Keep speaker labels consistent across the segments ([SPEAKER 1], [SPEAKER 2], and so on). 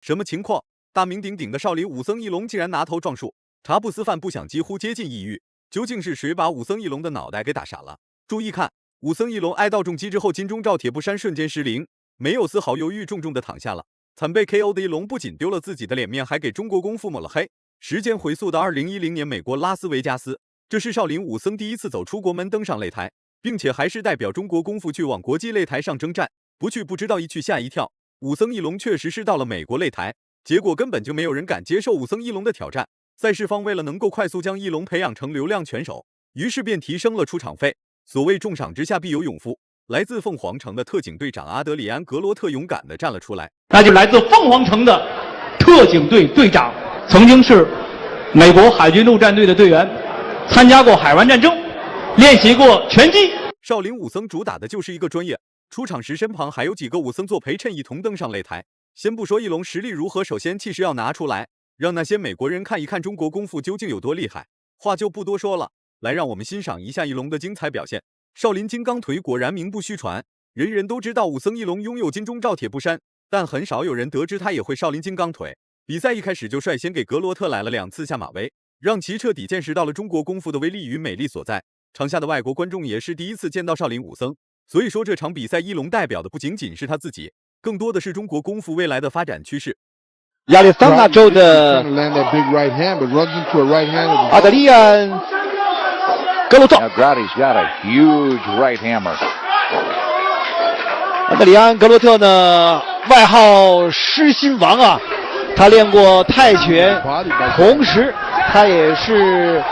[SPEAKER 1] 什么情况？大名鼎鼎的少林武僧一龙竟然拿头撞树，茶不思饭不想，几乎接近抑郁。究竟是谁把武僧一龙的脑袋给打傻了？注意看，武僧一龙挨到重击之后，金钟罩铁布衫瞬间失灵，没有丝毫犹豫，重重的躺下了。惨被 KO 的一龙不仅丢了自己的脸面，还给中国功夫抹了黑。时间回溯到2010年美国拉斯维加斯，这是少林武僧第一次走出国门登上擂台，并且还是代表中国功夫去往国际擂台上征战。不去不知道，一去吓一跳。武僧一龙确实是到了美国擂台，结果根本就没有人敢接受武僧一龙的挑战。赛事方为了能够快速将一龙培养成流量拳手，于是便提升了出场费。所谓重赏之下必有勇夫，来自凤凰城的特警队长阿德里安·格罗特勇敢地站了出来。
[SPEAKER 2] 那就来自凤凰城的特警队队长，曾经是美国海军陆战队的队员，参加过海湾战争，练习过拳击。
[SPEAKER 1] 少林武僧主打的就是一个专业，出场时身旁还有几个武僧做陪衬，一同登上擂台。先不说一龙实力如何，首先气势要拿出来，让那些美国人看一看中国功夫究竟有多厉害。话就不多说了，来让我们欣赏一下一龙的精彩表现。少林金刚腿果然名不虚传，人人都知道武僧一龙拥有金钟罩铁布衫，但很少有人得知他也会少林金刚腿。比赛一开始就率先给格罗特来了2次下马威，让其彻底见识到了中国功夫的威力与美丽所在。场下的外国观众也是第一次见到少林武僧，所以说这场比赛一龙代表的不仅仅是他自己，更多的是中国功夫未来的发展趋势。
[SPEAKER 3] 亚利桑那州的阿德里安·格罗特，阿德里安·格罗特呢，外号狮心王啊，他练过泰拳，同时他也是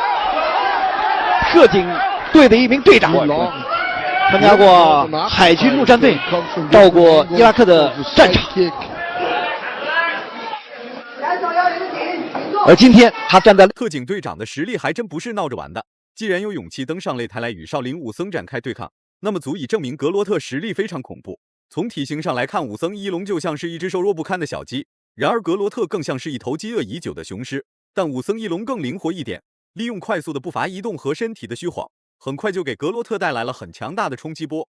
[SPEAKER 3] 特警队的一名队长，参加过海军陆战队，到过伊拉克的战场。而今天他站在
[SPEAKER 1] 特警队长的实力还真不是闹着玩的，既然有勇气登上擂台来与少林武僧展开对抗，那么足以证明格罗特实力非常恐怖。从体型上来看，武僧一龙就像是一只瘦弱不堪的小鸡，然而格罗特更像是一头饥饿已久的雄狮。但武僧一龙更灵活一点，利用快速的步伐移动和身体的虚晃，很快就给格罗特带来了很强大的冲击波。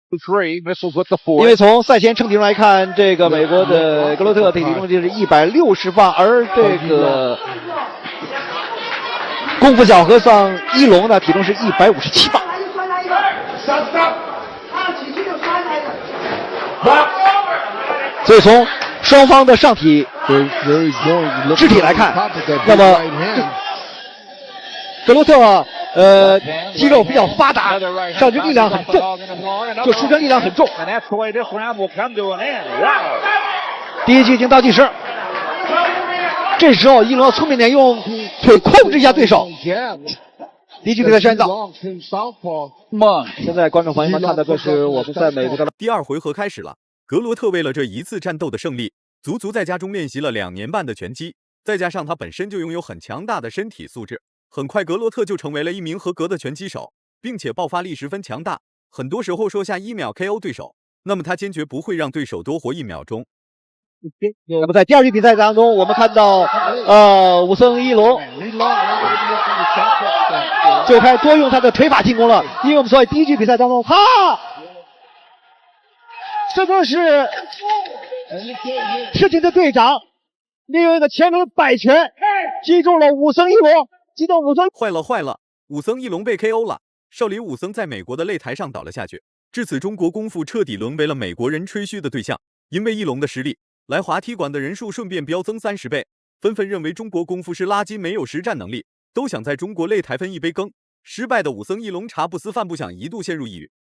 [SPEAKER 3] 因为从赛前称体重来看，这个美国的格罗特的体重就是160磅，而这个功夫小和尚一龙呢，体重是157磅。所以从双方的上体肢体来看，那么格罗特肌肉比较发达，上肢力量很重，就出拳力量很重。第一局已经倒计时，这时候一龙聪明点，用腿控制一下对手。第一局比赛宣告。现在观众朋友们看的这是我们在美国的
[SPEAKER 1] 第2回合开始了。格罗特为了这一次战斗的胜利，足足在家中练习了2年半的拳击，再加上他本身就拥有很强大的身体素质，很快格罗特就成为了一名合格的拳击手，并且爆发力十分强大。很多时候说下1秒 KO 对手，那么他坚决不会让对手多活1秒钟。
[SPEAKER 3] 那么在第2局比赛当中，我们看到武僧一龙就开始多用他的腿法进攻了，因为我们说第1局比赛当中，这就是特警的队长利用一个前轮摆拳击中了武僧一龙，击中武僧。
[SPEAKER 1] 坏了，武僧一龙被 KO 了。少林武僧在美国的擂台上倒了下去，至此中国功夫彻底沦为了美国人吹嘘的对象。因为一龙的实力，来滑踢馆的人数顺便飙增30倍，纷纷认为中国功夫是垃圾，没有实战能力，都想在中国擂台分一杯羹。失败的武僧一龙茶不思饭不想，一度陷入抑郁。